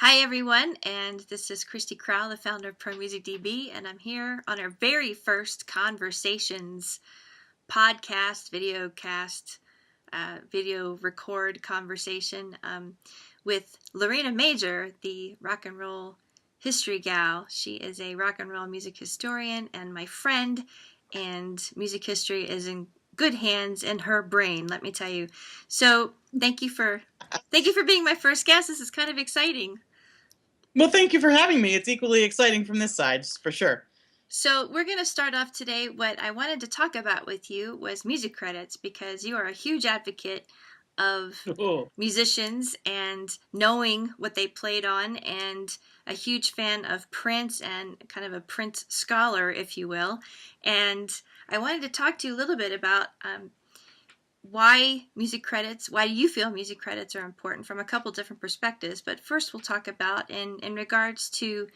Hi everyone, and this is Christy Crowell, the founder of ProMusicDB, and I'm here on our very first Conversations podcast, video record conversation with LeRena Major, the rock and roll history gal. She is a rock and roll music historian and my friend, and music history is in good hands in her brain, let me tell you. So thank you for being my first guest. This is kind of exciting. Well, thank you for having me. It's equally exciting from this side, for sure. So we're going to start off today. What I wanted to talk about with you was music credits, because you are a huge advocate of musicians and knowing what they played on, and a huge fan of Prince and kind of a Prince scholar, if you will. And I wanted to talk to you a little bit about why do you feel music credits are important from a couple different perspectives. But first we'll talk about in regards to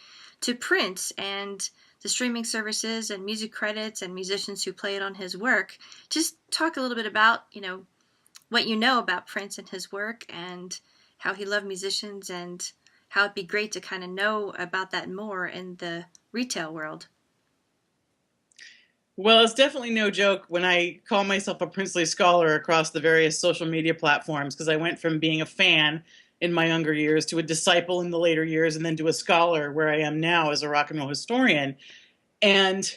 Prince and the streaming services and music credits and musicians who played on his work. Just talk a little bit about, what you know about Prince and his work and how he loved musicians, and how it'd be great to kind of know about that more in the retail world. Well, it's definitely no joke when I call myself a princely scholar across the various social media platforms, because I went from being a fan in my younger years to a disciple in the later years, and then to a scholar where I am now as a rock and roll historian. And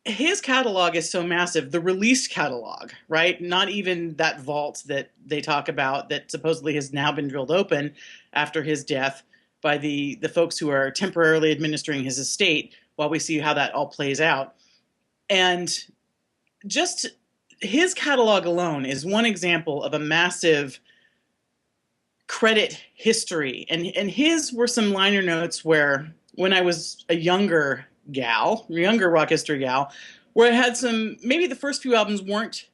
his catalog is so massive, the release catalog, right? Not even that vault that they talk about that supposedly has now been drilled open after his death by the folks who are temporarily administering his estate, while we see how that all plays out. And just his catalog alone is one example of a massive credit history. And his were some liner notes where, when I was a younger rock history gal, where I had maybe the first few albums weren't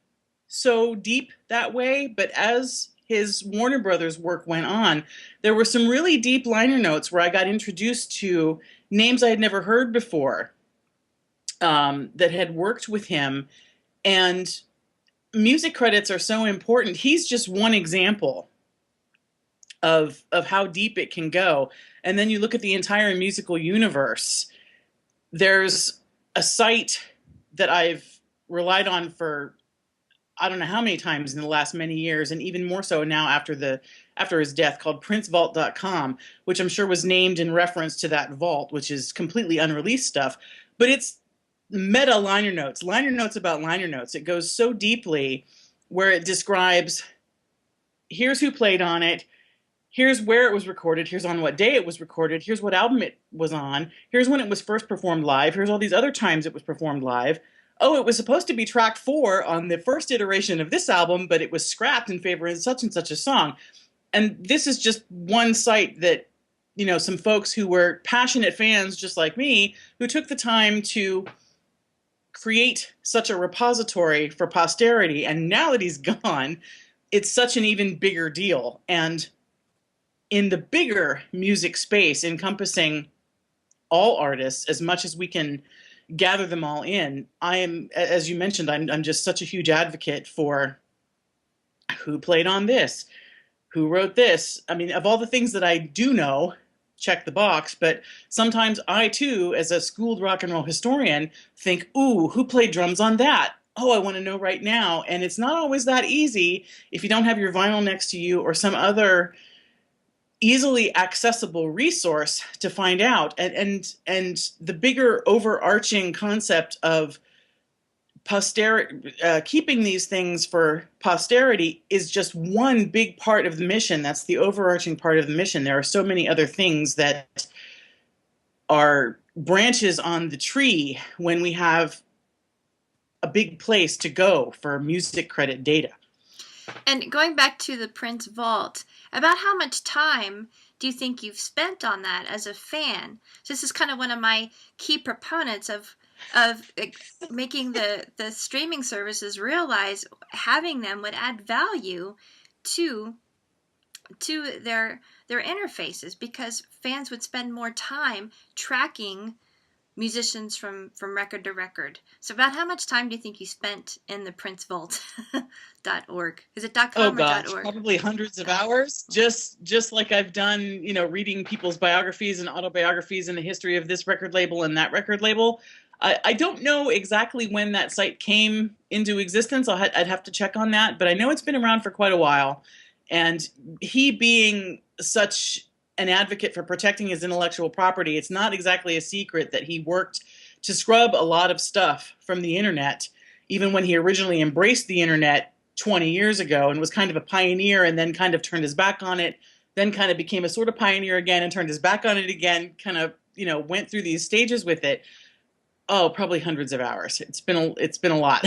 so deep that way, but as his Warner Brothers work went on, there were some really deep liner notes where I got introduced to names I had never heard before that had worked with him. And music credits are so important. He's just one example of how deep it can go. And then you look at the entire musical universe. There's a site that I've relied on for I don't know how many times in the last many years, and even more so now after his death, called princevault.com, which I'm sure was named in reference to that vault, which is completely unreleased stuff. But it's meta liner notes about liner notes. It goes so deeply, where it describes, here's who played on it, here's where it was recorded, here's on what day it was recorded, here's what album it was on, here's when it was first performed live, here's all these other times it was performed live. Oh, it was supposed to be track 4 on the first iteration of this album, but it was scrapped in favor of such and such a song. And this is just one site that, some folks who were passionate fans just like me, who took the time to create such a repository for posterity. And now that he's gone, it's such an even bigger deal. And in the bigger music space, encompassing all artists as much as we can gather them all in, I am, as you mentioned, I'm just such a huge advocate for who played on this, who wrote this. I mean, of all the things that I do know, check the box, but sometimes I too, as a schooled rock and roll historian, think, ooh, who played drums on that? Oh, I want to know right now. And it's not always that easy if you don't have your vinyl next to you or some other easily accessible resource to find out. And the bigger overarching concept of posterity, keeping these things for posterity, is just one big part of the mission. That's the overarching part of the mission. There are so many other things that are branches on the tree when we have a big place to go for music credit data. And going back to the Prince Vault, about how much time do you think you've spent on that as a fan? So this is kind of one of my key proponents of making the streaming services realize having them would add value to their interfaces, because fans would spend more time tracking musicians from record to record. So about how much time do you think you spent in the Prince Vault .org? Is it Oh .com or gosh, .org? probably hundreds of hours. Just like I've done, reading people's biographies and autobiographies in the history of this record label and that record label. I don't know exactly when that site came into existence. I'd have to check on that, but I know it's been around for quite a while. And he being such an advocate for protecting his intellectual property, it's not exactly a secret that he worked to scrub a lot of stuff from the internet, even when he originally embraced the internet 20 years ago and was kind of a pioneer, and then kind of turned his back on it, then kind of became a sort of pioneer again and turned his back on it again, kind of, went through these stages with it. Oh, probably hundreds of hours. It's been a lot.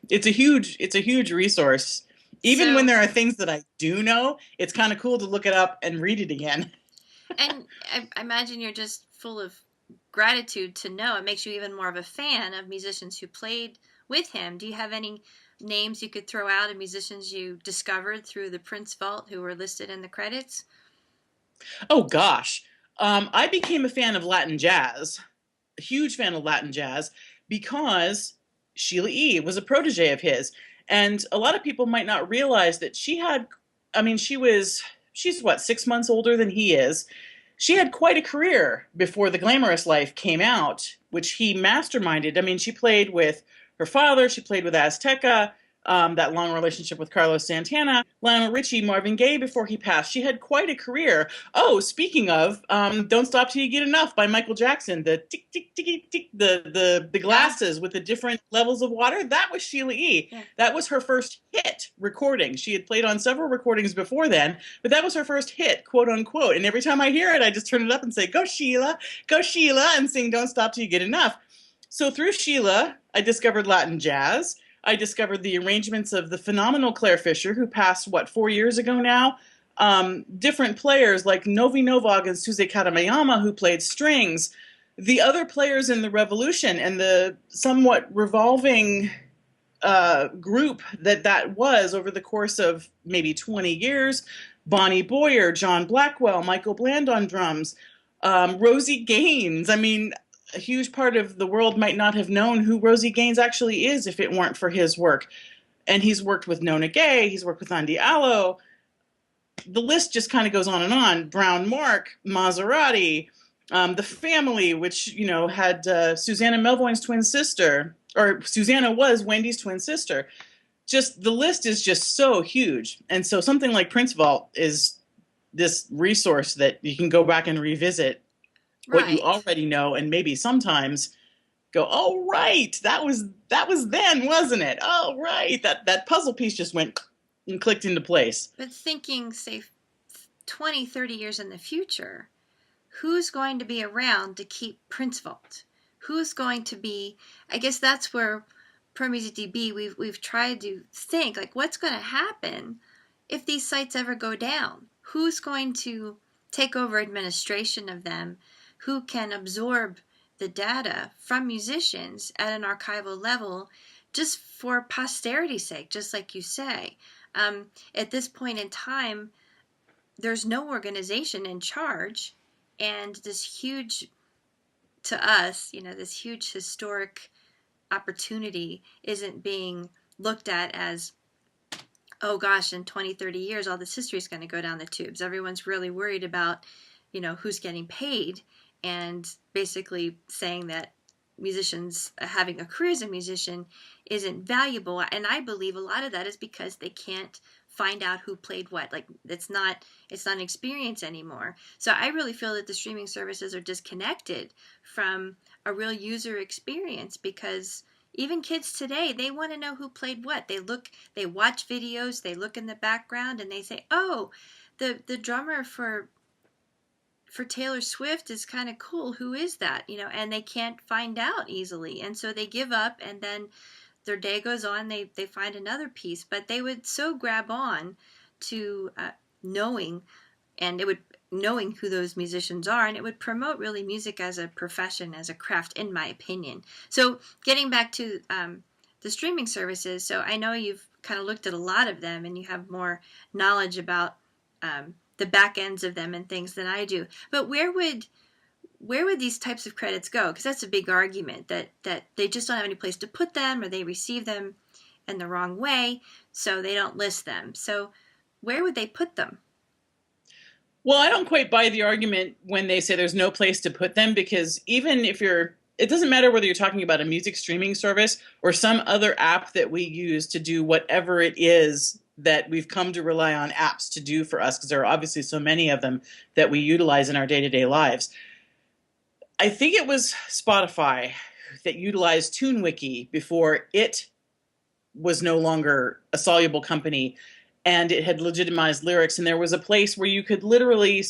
It's a huge resource. Even when there are things that I do know, it's kind of cool to look it up and read it again. And I imagine you're just full of gratitude to know. It makes you even more of a fan of musicians who played with him. Do you have any names you could throw out of musicians you discovered through the Prince Vault who were listed in the credits? Oh gosh. I became a fan of Latin jazz, a huge fan of Latin jazz, because Sheila E. was a protege of his. And a lot of people might not realize that she's what, 6 months older than he is. She had quite a career before The Glamorous Life came out, which he masterminded. I mean, she played with her father, she played with Azteca, that long relationship with Carlos Santana, Lionel Richie, Marvin Gaye before he passed. She had quite a career. Oh, speaking of, Don't Stop Till You Get Enough by Michael Jackson, the tick, tick, tick, tick, the glasses with the different levels of water, that was Sheila E. Yeah. That was her first hit recording. She had played on several recordings before then, but that was her first hit, quote unquote. And every time I hear it, I just turn it up and say, go Sheila, and sing Don't Stop Till You Get Enough. So through Sheila, I discovered Latin jazz. I discovered the arrangements of the phenomenal Claire Fisher, who passed, 4 years ago now. Different players like Novi Novak and Suze Katamayama, who played strings. The other players in the Revolution and the somewhat revolving group that was over the course of maybe 20 years. Bonnie Boyer, John Blackwell, Michael Bland on drums, Rosie Gaines. I mean, a huge part of the world might not have known who Rosie Gaines actually is if it weren't for his work. And he's worked with Nona Gay, he's worked with Andy Allo. The list just kind of goes on and on. Brown Mark, Maserati, The Family, which, had Susanna Melvoin's twin sister, or Susanna was Wendy's twin sister. Just, the list is just so huge. And so something like Prince Vault is this resource that you can go back and revisit what you already know, and maybe sometimes go, oh, right, that was then, wasn't it? Oh, right, that puzzle piece just went and clicked into place. But thinking, say, 20, 30 years in the future, who's going to be around to keep Prince Vault? Who's going to be, I guess that's where ProMusicDB, we've tried to think, like, what's going to happen if these sites ever go down? Who's going to take over administration of them? Who can absorb the data from musicians at an archival level just for posterity's sake, just like you say? At this point in time, there's no organization in charge, and this huge, to us, this huge historic opportunity isn't being looked at as, oh gosh, in 20, 30 years, all this history is going to go down the tubes. Everyone's really worried about, who's getting paid, and basically saying that musicians having a career as a musician isn't valuable. And I believe a lot of that is because they can't find out who played what. Like, it's not an experience anymore. So I really feel that the streaming services are disconnected from a real user experience, because even kids today, they want to know who played what. They watch videos, they look in the background, and they say, oh, the drummer for Taylor Swift is kind of cool. Who is that? And they can't find out easily. And so they give up, and then their day goes on, they find another piece. But they would so grab on to knowing who those musicians are, and it would promote really music as a profession, as a craft, in my opinion. So getting back to the streaming services, so I know you've kind of looked at a lot of them, and you have more knowledge about the back ends of them and things than I do. But where would where would these types of credits go? Because that's a big argument that they just don't have any place to put them, or they receive them in the wrong way, so they don't list them. So where would they put them? Well, I don't quite buy the argument when they say there's no place to put them, because even if it doesn't matter whether you're talking about a music streaming service or some other app that we use to do whatever it is that we've come to rely on apps to do for us, because there are obviously so many of them that we utilize in our day-to-day lives. I think it was Spotify that utilized TuneWiki before it was no longer a soluble company, and it had legitimized lyrics, and there was a place where you could literally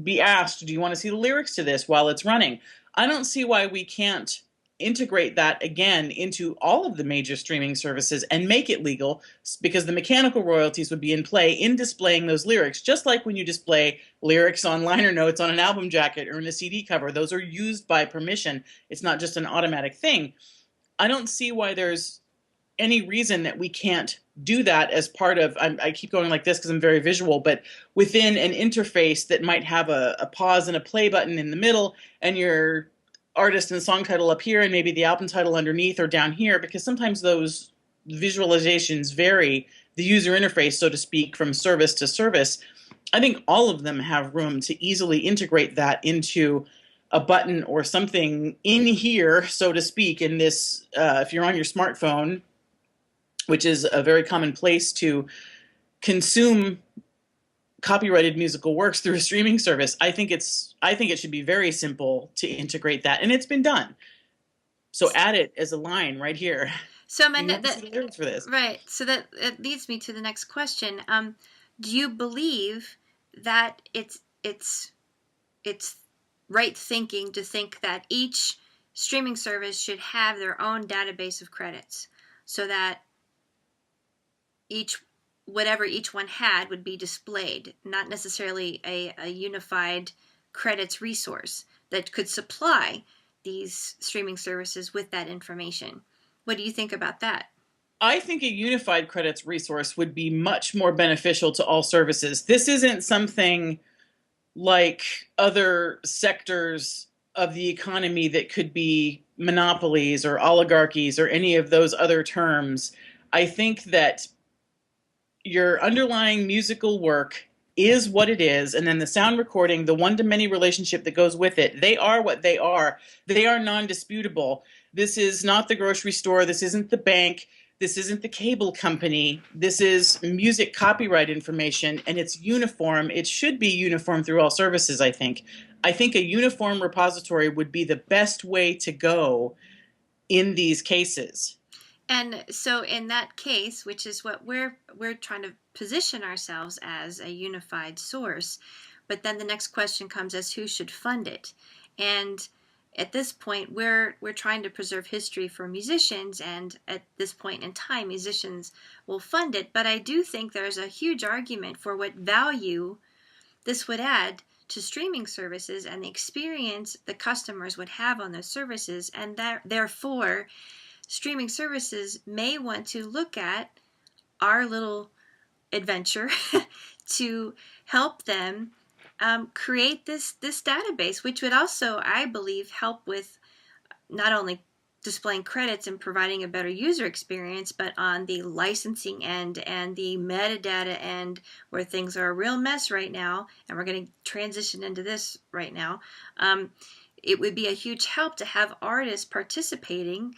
be asked, do you want to see the lyrics to this while it's running? I don't see why we can't integrate that again into all of the major streaming services and make it legal, because the mechanical royalties would be in play in displaying those lyrics, just like when you display lyrics on liner notes on an album jacket or in a CD cover. Those are used by permission. It's not just an automatic thing. I don't see why there's any reason that we can't do that as part of, I keep going like this because I'm very visual, but within an interface that might have a pause and a play button in the middle, and your artist and song title up here, and maybe the album title underneath or down here, because sometimes those visualizations vary the user interface, so to speak, from service to service. I think all of them have room to easily integrate that into a button or something in here, so to speak, in this, if you're on your smartphone, which is a very common place to consume copyrighted musical works through a streaming service. I think it should be very simple to integrate that, and it's been done. So add it as a line right here. So for this. Right. So that leads me to the next question. Do you believe that it's right thinking to think that each streaming service should have their own database of credits, so that whatever each one had would be displayed, not necessarily a unified credits resource that could supply these streaming services with that information? What do you think about that? I think a unified credits resource would be much more beneficial to all services. This isn't something like other sectors of the economy that could be monopolies or oligarchies or any of those other terms. I think that your underlying musical work is what it is, and then the sound recording, the one-to-many relationship that goes with it, they are what they are. They are non-disputable. This is not the grocery store. This isn't the bank. This isn't the cable company. This is music copyright information, and it's uniform. It should be uniform through all services, I think. I think a uniform repository would be the best way to go in these cases. And so in that case, which is what we're trying to position ourselves as, a unified source, but then the next question comes as who should fund it? And at this point, we're trying to preserve history for musicians, and at this point in time, musicians will fund it. But I do think there's a huge argument for what value this would add to streaming services and the experience the customers would have on those services, and that therefore streaming services may want to look at our little adventure to help them create this database, which would also, I believe, help with not only displaying credits and providing a better user experience, but on the licensing end and the metadata end, where things are a real mess right now, and we're going to transition into this right now. It would be a huge help to have artists participating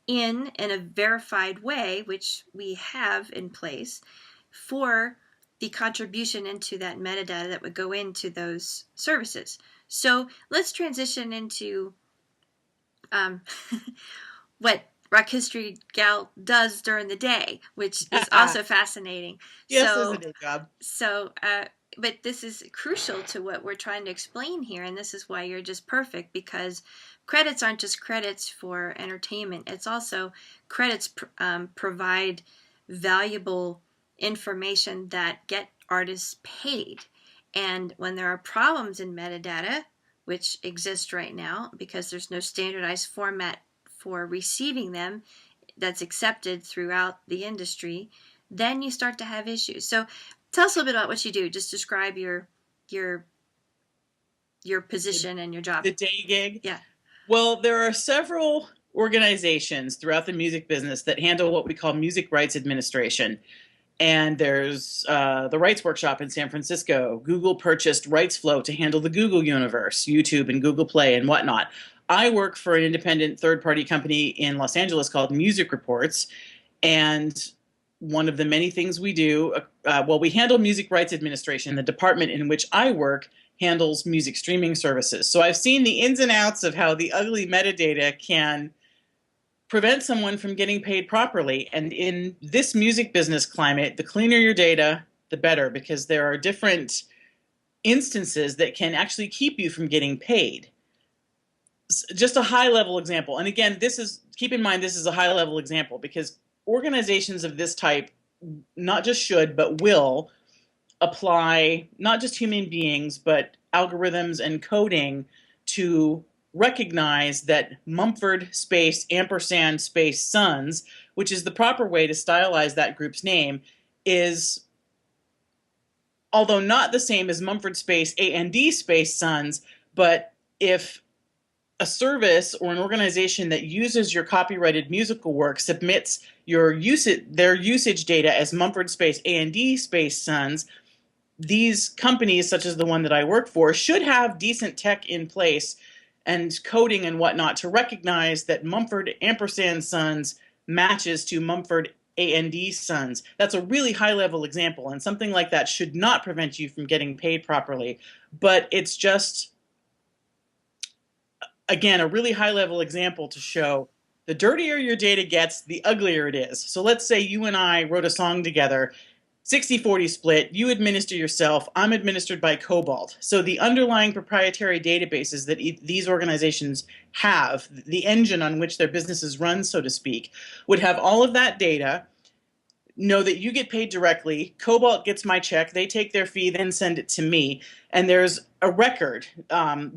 in a verified way, which we have in place, for the contribution into that metadata that would go into those services. So let's transition into what Rock History Gal does during the day, which is also fascinating. Yes, it's a day job. So, but this is crucial to what we're trying to explain here, and this is why you're just perfect, because credits aren't just credits for entertainment. It's also credits provide valuable information that get artists paid. And when there are problems in metadata, which exist right now because there's no standardized format for receiving them that's accepted throughout the industry, then you start to have issues. So tell us a little bit about what you do. Just describe your your position and your job? The day gig? Yeah. Well, there are several organizations throughout the music business that handle what we call music rights administration. And there's the Rights Workshop in San Francisco. Google purchased RightsFlow to handle the Google universe, YouTube and Google Play and whatnot. I work for an independent third-party company in Los Angeles called Music Reports. And one of the many things we do, we handle music rights administration. The department in which I work handles music streaming services. So I've seen the ins and outs of how the ugly metadata can prevent someone from getting paid properly. And in this music business climate, the cleaner your data, the better, because there are different instances that can actually keep you from getting paid. Just a high-level example. And again, keep in mind, this is a high-level example because organizations of this type not just should, but will apply not just human beings, but algorithms and coding to recognize that Mumford space ampersand space Sons, which is the proper way to stylize that group's name, is, although not the same as Mumford space AND space Sons, but if a service or an organization that uses your copyrighted musical work submits their usage data as Mumford space AND space Sons, these companies, such as the one that I work for, should have decent tech in place and coding and whatnot to recognize that Mumford ampersand Sons matches to Mumford AND Sons. That's a really high-level example, and something like that should not prevent you from getting paid properly. But it's just, again, a really high-level example to show the dirtier your data gets, the uglier it is. So let's say you and I wrote a song together, 60-40 split, you administer yourself, I'm administered by Cobalt. So the underlying proprietary databases that these organizations have, the engine on which their businesses run, so to speak, would have all of that data, know that you get paid directly, Cobalt gets my check, they take their fee, then send it to me, and there's a record,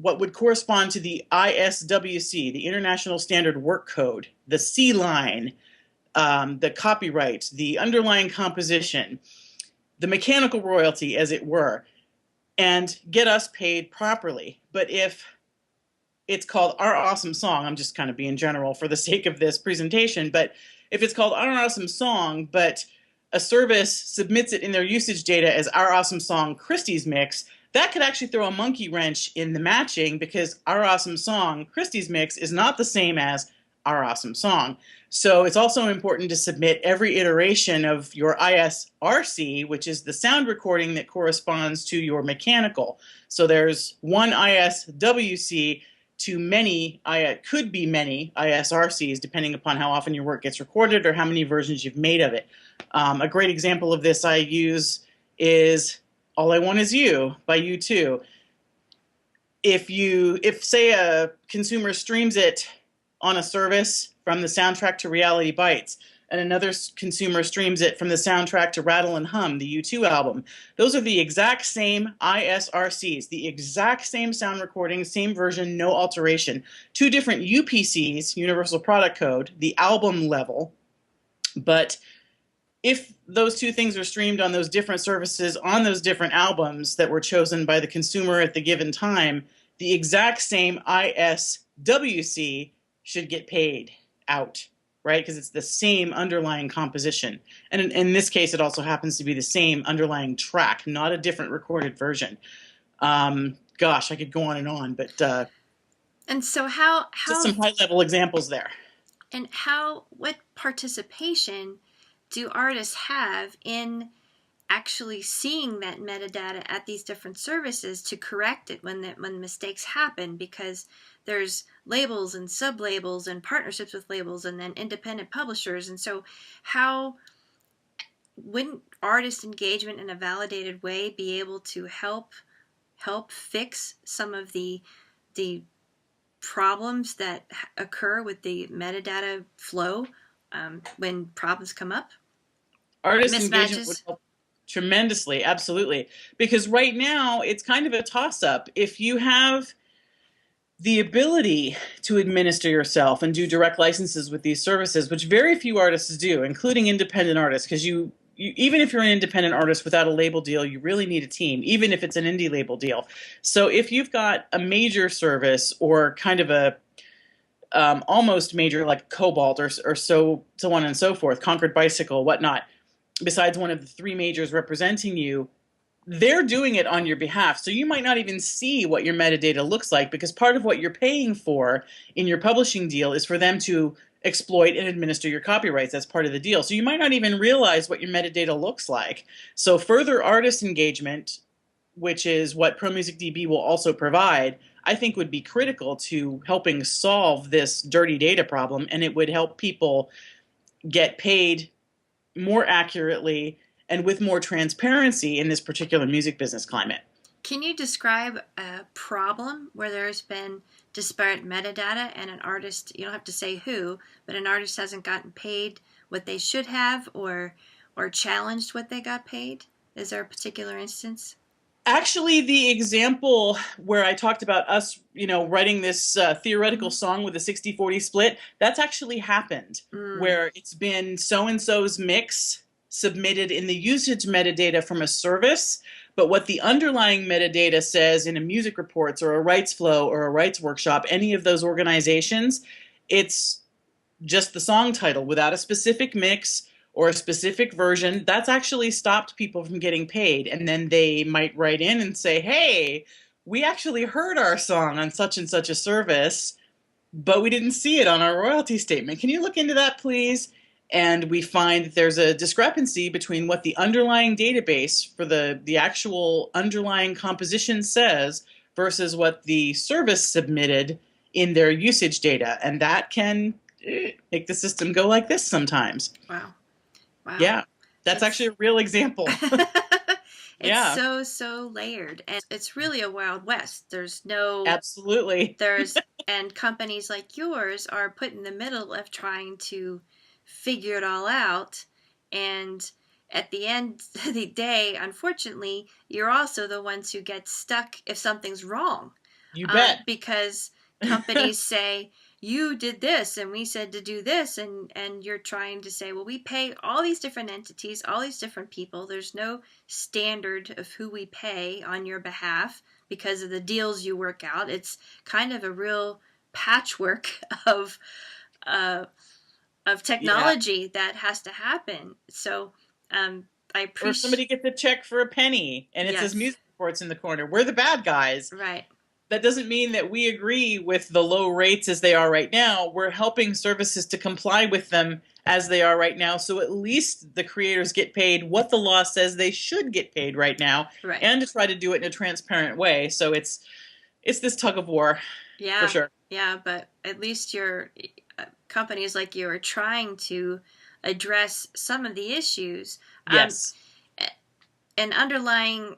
what would correspond to the ISWC, the International Standard Work Code, the C line, the copyright, the underlying composition, the mechanical royalty, as it were, and get us paid properly. But if it's called Our Awesome Song, I'm just kind of being general for the sake of this presentation, but if it's called Our Awesome Song, but a service submits it in their usage data as Our Awesome Song Christie's Mix, that could actually throw a monkey wrench in the matching because Our Awesome Song Christie's Mix is not the same as Our Awesome Song. So it's also important to submit every iteration of your ISRC, which is the sound recording that corresponds to your mechanical. So there's one ISWC to many, could be many ISRCs, depending upon how often your work gets recorded or how many versions you've made of it. A great example of this I use is All I Want Is You by U2. If say a consumer streams it on a service from the soundtrack to Reality Bites, and another consumer streams it from the soundtrack to Rattle and Hum, the U2 album. Those are the exact same ISRCs, the exact same sound recording, same version, no alteration. Two different UPCs, Universal Product Code, the album level, but if those two things are streamed on those different services on those different albums that were chosen by the consumer at the given time, the exact same ISWC should get paid out, right? Because it's the same underlying composition. And in this case, it also happens to be the same underlying track, not a different recorded version. Gosh, I could go on, but and so how just some high-level examples there. And what participation do artists have in actually seeing that metadata at these different services to correct it when mistakes happen? Because there's labels and sub-labels and partnerships with labels and then independent publishers. And so how wouldn't artist engagement in a validated way be able to help fix some of the problems that occur with the metadata flow when problems come up? Artist engagement would help tremendously, absolutely. Because right now, it's kind of a toss-up. If you have the ability to administer yourself and do direct licenses with these services, which very few artists do, including independent artists, because you even if you're an independent artist without a label deal, you really need a team, even if it's an indie label deal. So if you've got a major service or kind of a almost major like Cobalt or so on and so forth, Concord Bicycle, whatnot, besides one of the three majors representing you, they're doing it on your behalf. So you might not even see what your metadata looks like, because part of what you're paying for in your publishing deal is for them to exploit and administer your copyrights. That's part of the deal. So you might not even realize what your metadata looks like. So further artist engagement, which is what ProMusicDB will also provide, I think would be critical to helping solve this dirty data problem, and it would help people get paid more accurately and with more transparency in this particular music business climate. Can you describe a problem where there's been disparate metadata and an artist, you don't have to say who, but an artist hasn't gotten paid what they should have, or challenged what they got paid? Is there a particular instance? Actually, the example where I talked about us, writing this theoretical song with a 60-40 split, that's actually happened, where it's been so-and-so's mix submitted in the usage metadata from a service, but what the underlying metadata says in a music reports or a rights flow or a rights workshop, any of those organizations, it's just the song title without a specific mix or a specific version. That's actually stopped people from getting paid. And then they might write in and say, hey, we actually heard our song on such and such a service, but we didn't see it on our royalty statement. Can you look into that, please? And we find that there's a discrepancy between what the underlying database for the actual underlying composition says versus what the service submitted in their usage data. And that can make the system go like this sometimes. Wow. Yeah, that's actually a real example. It's so layered, and it's really a Wild West. There's no... Absolutely. And companies like yours are put in the middle of trying to figure it all out, and at the end of the day, unfortunately, you're also the ones who get stuck if something's wrong. You bet. Because companies say, you did this and we said to do this, and you're trying to say, well, we pay all these different entities, all these different people. There's no standard of who we pay on your behalf because of the deals you work out. It's kind of a real patchwork of technology that has to happen. So I appreciate... Or somebody gets a check for a penny and it says music reports in the corner. We're the bad guys. Right. That doesn't mean that we agree with the low rates as they are right now. We're helping services to comply with them as they are right now, so at least the creators get paid what the law says they should get paid right now, and to try to do it in a transparent way. So it's this tug of war, for sure. Yeah, but at least your companies like you are trying to address some of the issues. Yes. An underlying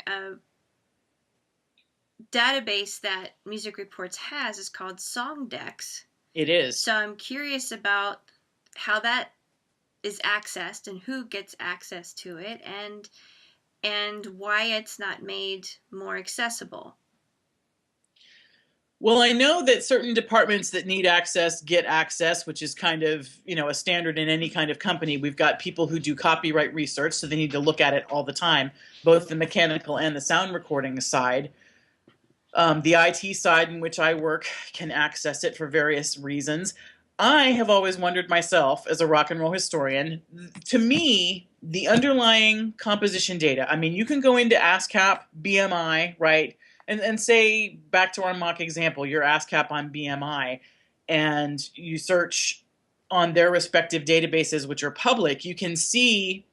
database that Music Reports has is called Songdecks. It is. So I'm curious about how that is accessed and who gets access to it, and why it's not made more accessible. Well, I know that certain departments that need access get access, which is kind of, a standard in any kind of company. We've got people who do copyright research, so they need to look at it all the time, both the mechanical and the sound recording side. The IT side in which I work can access it for various reasons. I have always wondered myself, as a rock and roll historian, to me, the underlying composition data, I mean, you can go into ASCAP, BMI, right, and say, back to our mock example, your ASCAP on BMI, and you search on their respective databases, which are public, you can see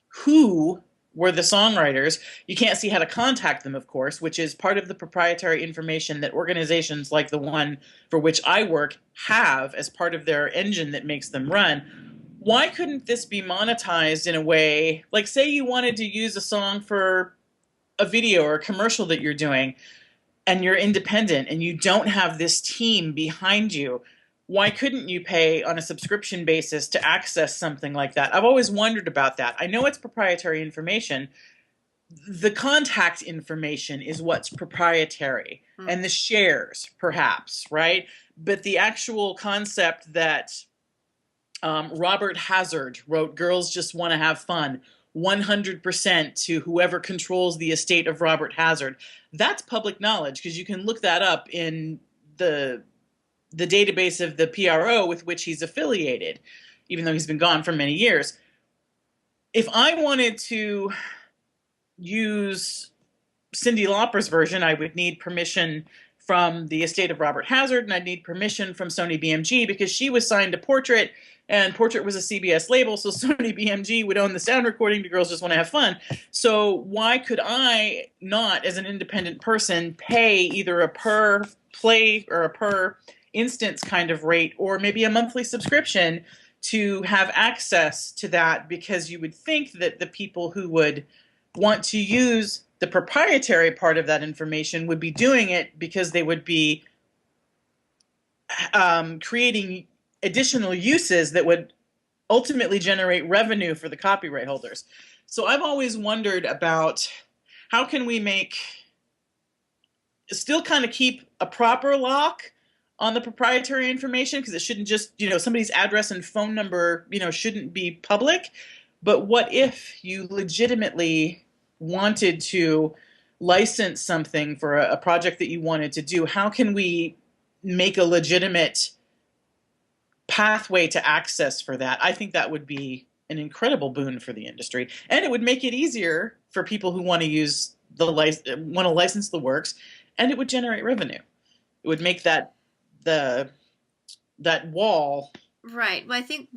who were the songwriters. You can't see how to contact them, of course, which is part of the proprietary information that organizations like the one for which I work have as part of their engine that makes them run. Why couldn't this be monetized in a way, like say you wanted to use a song for a video or a commercial that you're doing, and you're independent and you don't have this team behind you, why couldn't you pay on a subscription basis to access something like that? I've always wondered about that. I know it's proprietary information. The contact information is what's proprietary, and the shares, perhaps, right? But the actual concept that Robert Hazard wrote, "Girls Just Want to Have Fun," 100% to whoever controls the estate of Robert Hazard. That's public knowledge because you can look that up in the database of the PRO with which he's affiliated, even though he's been gone for many years. If I wanted to use Cyndi Lauper's version, I would need permission from the estate of Robert Hazard, and I'd need permission from Sony BMG because she was signed to Portrait, and Portrait was a CBS label, so Sony BMG would own the sound recording to Girls Just Want to Have Fun. So why could I not, as an independent person, pay either a per play or a per instance kind of rate, or maybe a monthly subscription to have access to that? Because you would think that the people who would want to use the proprietary part of that information would be doing it because they would be creating additional uses that would ultimately generate revenue for the copyright holders. So I've always wondered about how can we still kind of keep a proper lock on the proprietary information, because it shouldn't just, somebody's address and phone number, shouldn't be public. But what if you legitimately wanted to license something for a project that you wanted to do? How can we make a legitimate pathway to access for that? I think that would be an incredible boon for the industry, and it would make it easier for people who want to license the works, and it would generate revenue. It would make that wall right. Well, I think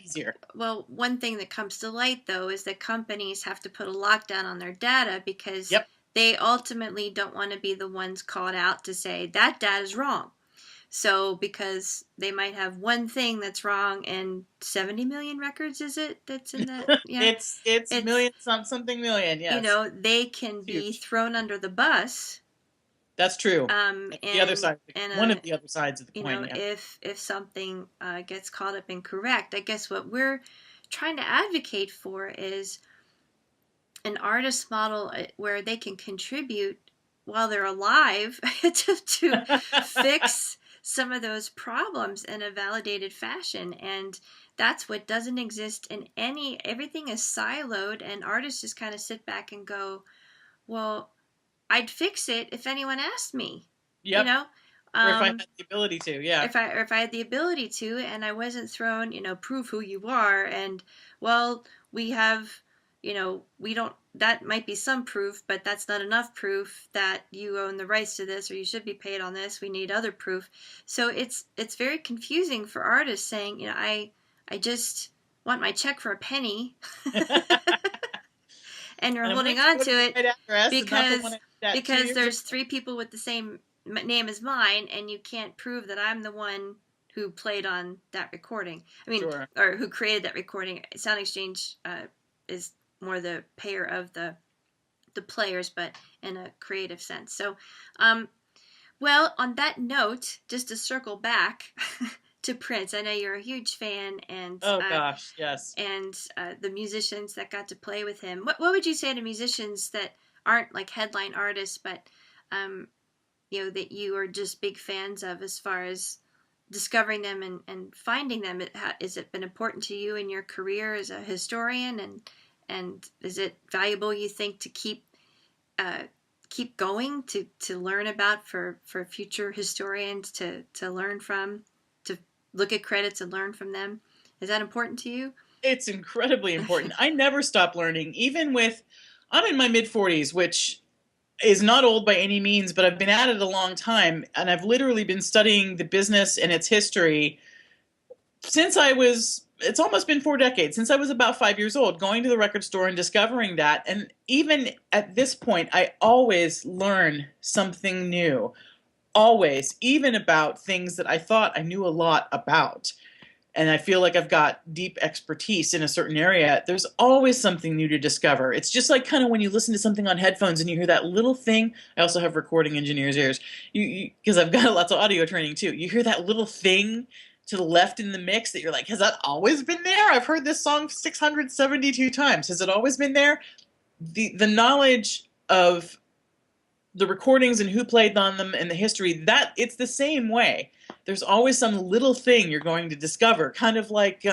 easier. Well, one thing that comes to light, though, is that companies have to put a lockdown on their data because they ultimately don't want to be the ones called out to say that data is wrong. So because they might have one thing that's wrong and 70 million records, is it, that's in that? Yeah. it's million, something million, yes. They can be thrown under the bus. That's true. The other side, one of the other sides of the coin. If something gets caught up incorrect, I guess what we're trying to advocate for is an artist model where they can contribute while they're alive to fix some of those problems in a validated fashion. And that's what doesn't exist in everything is siloed, and artists just kind of sit back and go, well, I'd fix it if anyone asked me. Yep. or if I had the ability to, If I had the ability to, and I wasn't thrown, prove who you are, and well, we have, we don't. That might be some proof, but that's not enough proof that you own the rights to this, or you should be paid on this. We need other proof. So it's very confusing for artists saying, I just want my check for a penny. And you're holding on to it because there's 3 people with the same name as mine, and you can't prove that I'm the one who played on that recording. I mean, sure. Or who created that recording. Sound Exchange is more the payer of the players, but in a creative sense. So, well, on that note, just to circle back to Prince, I know you're a huge fan, and gosh, yes, and the musicians that got to play with him. What would you say to musicians that aren't like headline artists, but that you are just big fans of, as far as discovering them and finding them? Has it been important to you in your career as a historian, and is it valuable, you think, to keep going to learn about for future historians to learn from, to look at credits and learn from them? Is that important to you? It's incredibly important. I never stop learning, even I'm in my mid-40s, which is not old by any means, but I've been at it a long time, and I've literally been studying the business and its history since it's almost been 4 decades, since I was about 5 years old, going to the record store and discovering that. And even at this point, I always learn something new. Always, even about things that I thought I knew a lot about. And I feel like I've got deep expertise in a certain area. There's always something new to discover. It's just like kind of when you listen to something on headphones and you hear that little thing. I also have recording engineer's ears, because I've got lots of audio training too. You hear that little thing to the left in the mix that you're like, has that always been there? I've heard this song 672 times. Has it always been there? The knowledge of the recordings and who played on them and the history, that it's the same way. There's always some little thing you're going to discover, kind of like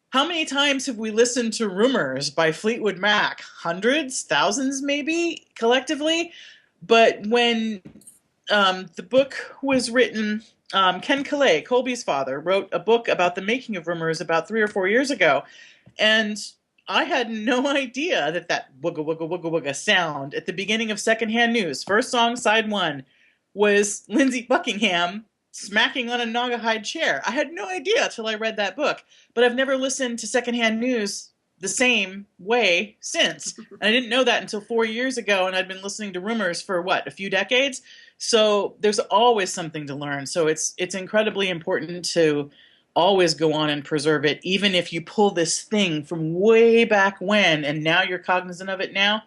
How many times have we listened to Rumors by Fleetwood Mac? Hundreds, thousands, maybe collectively. But when the book was written, Ken Calais, Colby's father, wrote a book about the making of Rumors about 3 or 4 years ago, and I had no idea that wooga wooga wooga wooga sound at the beginning of Secondhand News, first song, side 1, was Lindsey Buckingham smacking on a Naugahyde chair. I had no idea till I read that book, but I've never listened to Secondhand News the same way since. And I didn't know that until 4 years ago, and I'd been listening to Rumors for, what, a few decades? So there's always something to learn. So it's incredibly important to always go on and preserve it, even if you pull this thing from way back when and now you're cognizant of it now.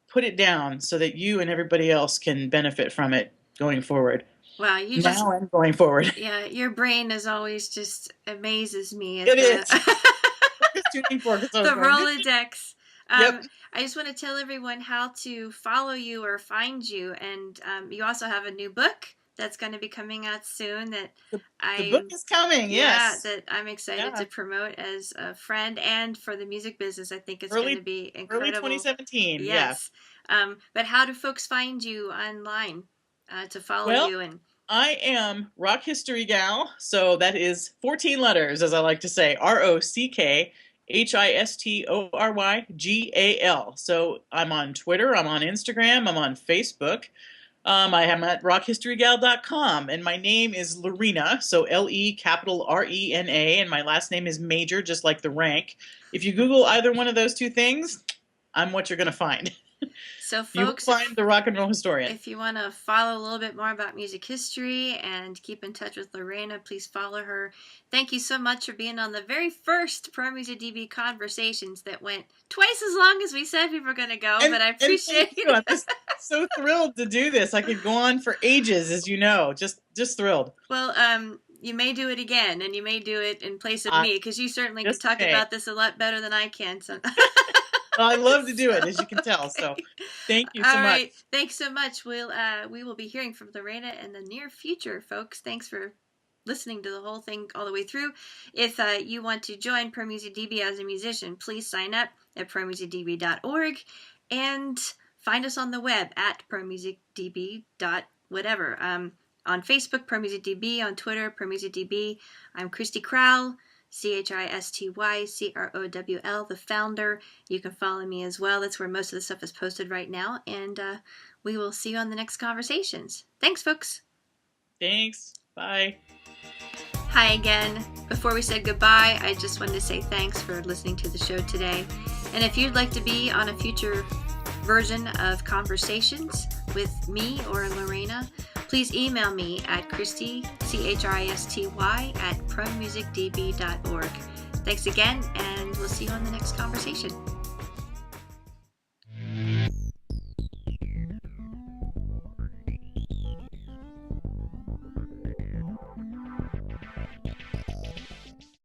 Put it down so that you and everybody else can benefit from it going forward. Wow, now and going forward. Yeah, your brain is always just amazes me. It is. The Rolodex. Yep. I just want to tell everyone how to follow you or find you, and you also have a new book that's going to be coming out soon. That the book is coming. Yes, that I'm excited to promote as a friend and for the music business. I think it's going to be incredible. Early 2017. Yes. Yeah. But how do folks find you online to follow you? And I am Rock History Gal, so that is 14 letters, as I like to say, RockHistoryGal. So I'm on Twitter, I'm on Instagram, I'm on Facebook. I am at rockhistorygal.com, and my name is LeRena, so LE_RENA, and my last name is Major, just like the rank. If you Google either one of those two things, I'm what you're going to find. So folks, you will find the rock and roll historian. If you want to follow a little bit more about music history and keep in touch with LeRena, please follow her. Thank you so much for being on the very first ProMusicDB conversations that went twice as long as we said we were going to go, but I appreciate it. I'm just so thrilled to do this. I could go on for ages, as you know. Just thrilled. Well, you may do it again, and you may do it in place of me, because you certainly can talk about this a lot better than I can. So. Well, I love to do it, as you can tell. So, thank you so much. All right, thanks so much. We will be hearing from LeRena in the near future, folks. Thanks for listening to the whole thing all the way through. If you want to join ProMusicDB as a musician, please sign up at ProMusicDB.org and find us on the web at ProMusicDB.whatever. On Facebook, ProMusicDB. On Twitter, ProMusicDB. I'm Christy Crowell. ChristyCrowell, the founder. You can follow me as well. That's where most of the stuff is posted right now. And we will see you on the next conversations. Thanks, folks. Thanks. Bye. Hi again. Before we said goodbye, I just wanted to say thanks for listening to the show today. And if you'd like to be on a future version of Conversations with me or LeRena, please email me at Christy, Christy, at ProMusicDB.org. Thanks again, and we'll see you on the next conversation.